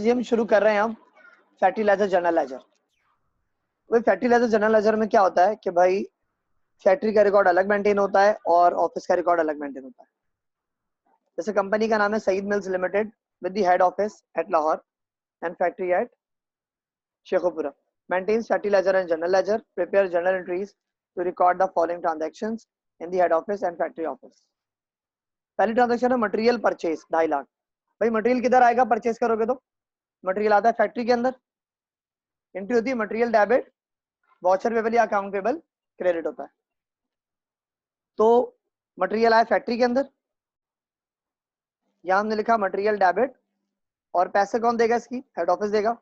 जी हम शुरू कर रहे हैं हम फैक्ट्री लेजर जर्नल लेजर। भाई फैक्ट्री लेजर जर्नल लेजर में क्या होता है कि भाई फैक्ट्री का रिकॉर्ड अलग मेंटेन होता है और ऑफिस का रिकॉर्ड अलग मेंटेन होता है। जैसे कंपनी का नाम है Saeed mills limited with the head office at Lahore and factory at Sheikhupura, maintains factory ledger and journal ledger, prepare journal entries to record the following transactions in the head office and factory office. पहली transaction है material purchase 2.5 lakh. भाई material किधर आएगा purchase करोगे तो? Material आता है factory के अंदर, एंट्री होती है मटेरियल डेबिट, वॉचर पेबल या अकाउंट पेबल क्रेडिट होता है। तो मटेरियल आया फैक्ट्री के अंदर, यहां हमने लिखा मटेरियल डेबिट और पैसे कौन देगा इसकी? हेड ऑफिस देगा।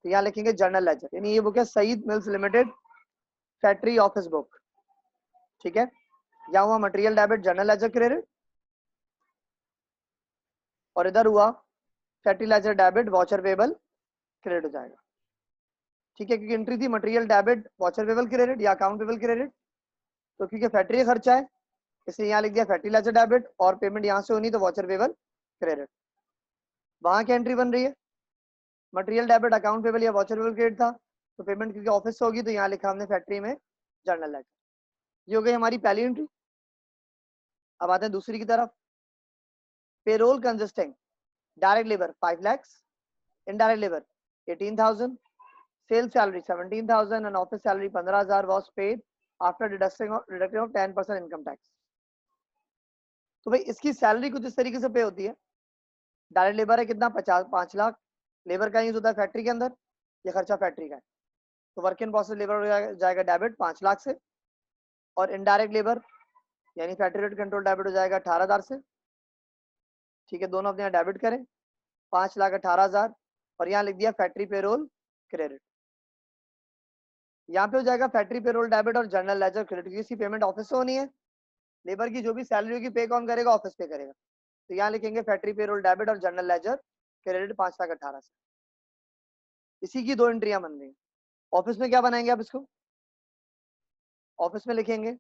तो यहाँ लिखेंगे जर्नल लेजर, यानी ये बुक है Saeed mills limited factory office book. ठीक है, यहाँ हुआ material debit journal ledger credit और इधर हुआ factory ledger debit voucher payable credit हो जाएगा। ठीक है, क्योंकि एंट्री थी material debit voucher payable credit या अकाउंट पेबल क्रेडिट, तो क्योंकि फैक्ट्री का खर्चा है इसलिए यहाँ लिख दिया फैक्ट्री लेजर डेबिट और पेमेंट यहाँ से होनी तो वॉचर पेबल क्रेडिट। वहां की एंट्री बन रही है मटेरियल डेबिट अकाउंट पेबल या वॉचर पेबल क्रेडिट था, तो पेमेंट क्योंकि ऑफिस से होगी तो यहाँ लिखा हमने फैक्ट्री में जर्नल लेजर। ये हो गई हमारी पहली एंट्री। अब आते हैं दूसरी की तरफ। Payroll consisting direct labour 5 lakhs, indirect labor 18,000, sales salary 17,000 and office salary 15,000 was paid after deducting of 10% income tax। तो भाई इसकी सैलरी कुछ इस तरीके से पे होती है। डायरेक्ट लेबर है कितना? 5 लाख। लेबर का यूज होता है फैक्ट्री के अंदर, ये खर्चा फैक्ट्री का है, तो वर्क इन प्रोसेस लेबर हो जाएगा डेबिट 5 लाख से, और इनडायरेक्ट लेबर यानी फैक्ट्री रेट कंट्रोल डेबिट हो जाएगा 18,000 से। ठीक है, दोनों अपने यहाँ डेबिट करें 5,18,000 और यहाँ लिख दिया फैक्ट्री पेरोल क्रेडिट। यहाँ पे हो जाएगा फैक्ट्री पेरोल डेबिट और जर्नल लेजर क्रेडिट, क्योंकि इसकी पेमेंट ऑफिस से होनी है। लेबर की जो भी सैलरी होगी पे कौन करेगा? ऑफिस पे करेगा। तो यहाँ लिखेंगे फैक्ट्री पेरोल डेबिट और जर्नल लेजर क्रेडिट 5,18,000 से। इसी की 2 एंट्रियां बन रही है। ऑफिस में क्या बनाएंगे आप इसको? ऑफिस में लिखेंगे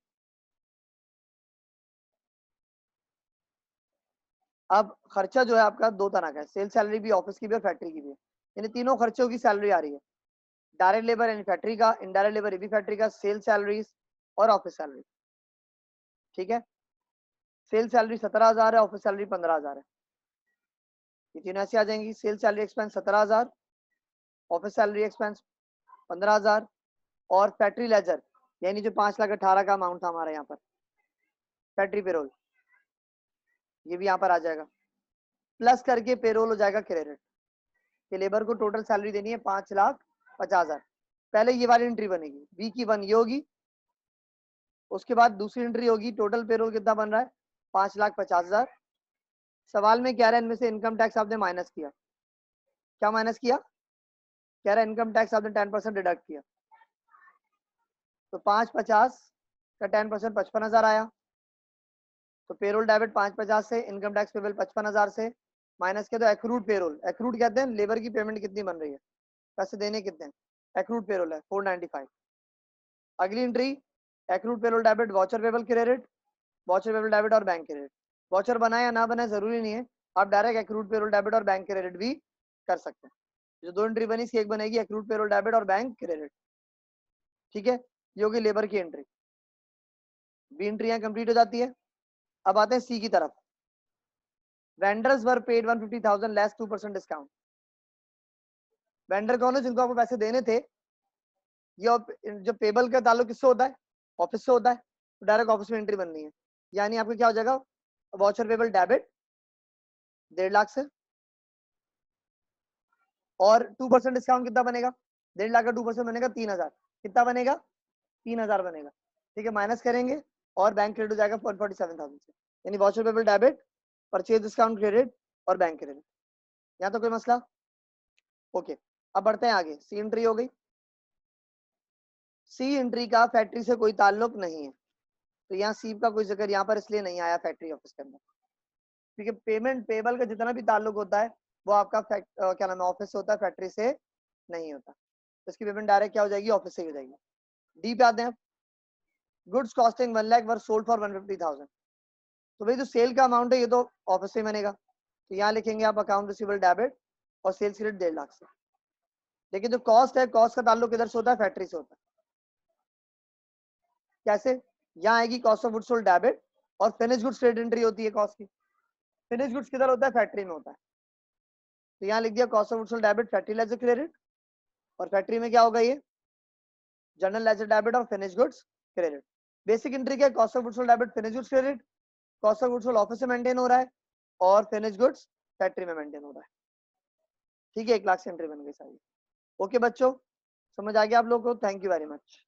अब खर्चा जो है आपका 2 तरह का है, सेल सैलरी भी ऑफिस की भी और फैक्ट्री की भी है, यानी तीनों खर्चों की सैलरी आ रही है। डायरेक्ट लेबर यानी फैक्ट्री का, इनडायरेक्ट लेबर ये भी फैक्ट्री का, सेल सैलरीज और ऑफिस सैलरी। ठीक है, सेल सैलरी 17,000 है, ऑफिस सैलरी 15,000 है, ये तीनों ऐसे आ जाएंगी। Sale salary expense 17,000, office salary expense 15,000 और फैक्ट्री लेजर यानी जो 5,18,000 का अमाउंट था हमारा यहाँ पर फैक्ट्री पेरोल, ये भी यहाँ पर आ जाएगा, प्लस करके पेरोल हो जाएगा क्रेडिट कि लेबर को टोटल सैलरी देनी है 5,50,000। पहले ये वाली एंट्री बनेगी, बी की 1 ये होगी, उसके बाद दूसरी एंट्री होगी टोटल पेरोल कितना बन रहा है 5,50,000। सवाल में कह रहा है इनमें से इनकम टैक्स आपने माइनस किया, क्या माइनस किया? कह रहा है इनकम टैक्स आपने 10% डिडक्ट किया, तो 550 का 10% 55,000 आया। तो पेरोल डेबिट 550 से, इनकम टैक्स पेबल 55,000 से माइनस किया तो एक्रूड पेरोल, एक्रूड कहते हैं लेबर की पेमेंट कितनी बन रही है, पैसे देने कितने, एक्रूड पेरोल है 495। अगली entry accrued payroll debit voucher payable credit, watcher payable debit और बैंक क्रेडिट। वॉचर बनाए या ना बनाए जरूरी नहीं है, आप डायरेक्ट एक्रूड पेरोल डेबिट और बैंक क्रेडिट भी कर सकते हैं। जो 2 एंट्री बनी इसकी एक बनेगी एक्रूड पेरोल डेबिट और बैंक क्रेडिट। ठीक है, ये होगी लेबर की एंट्री, बी एंट्री यहाँ कंप्लीट हो जाती है। अब आते हैं सी की तरफ। वेंडर्स वर पेड 150,000 लेस 2% डिस्काउंट। वेंडर कौन है? जिनको आपको पैसे देने थे। ये जो पेबल का ताल्लुक किससे होता है? ऑफिस से होता है, तो डायरेक्ट ऑफिस में एंट्री बननी है, यानी आपको क्या हो जाएगा वॉचर पेबल डेबिट 1.5 लाख से और 2% डिस्काउंट कितना बनेगा? 1.5 लाख का 2% बनेगा 3,000। कितना बनेगा? 3,000 बनेगा। ठीक है, माइनस करेंगे और बैंक क्रेडिट हो जाएगा 47,000 से, यानी watcher payable debit, purchase discount credit और बैंक क्रेडिट। यहाँ तो कोई मसला? ओके, अब बढ़ते हैं आगे। सी एंट्री हो गई। सी एंट्री का फैक्ट्री से कोई ताल्लुक नहीं है, तो यहाँ सी का कोई जिक्र यहाँ पर इसलिए नहीं आया फैक्ट्री ऑफिस के अंदर, क्योंकि पेमेंट पेबल का जितना भी ताल्लुक होता है वो आपका क्या नाम है ऑफिस से होता है, फैक्ट्री से नहीं होता। तो इसकी पेमेंट डायरेक्ट क्या हो जाएगी? ऑफिस से ही हो जाएगी। डी पे आते हैं। Goods costing 1 lakh were sold for 150,000। तो भाई जो सेल का अमाउंट है ये तो ऑफिस से ही बनेगा, तो यहाँ लिखेंगे आप अकाउंट रिसीवेबल डेबिट और सेल्स क्रेडिट 1.5 लाख से। लेकिन जो कॉस्ट है, कॉस्ट का ताल्लुक किधर से होता है? फैक्ट्री से होता है। कैसे? यहाँ आएगी cost of goods sold debit और फिनिश गुड्स क्रेडिट एंट्री होती है कॉस्ट की। फिनिश गुड्स किधर होता है? फैक्ट्री में होता है। तो यहाँ लिख दिया cost of goods sold debit factory ledger credit, और फैक्ट्री में क्या होगा? ये जनरल लेजर डेबिट और finish goods credit. Basic entry क्या है? Cost of goods sold debit finish goods credit, cost of goods sold office से मेंटेन हो रहा है और फिनिश गुड्स फैक्ट्री में मेंटेन हो रहा है। ठीक है, 1 लाख से एंट्री बन गई सारी। ओके बच्चों, समझ आ गया आप लोगों को? Thank you very much.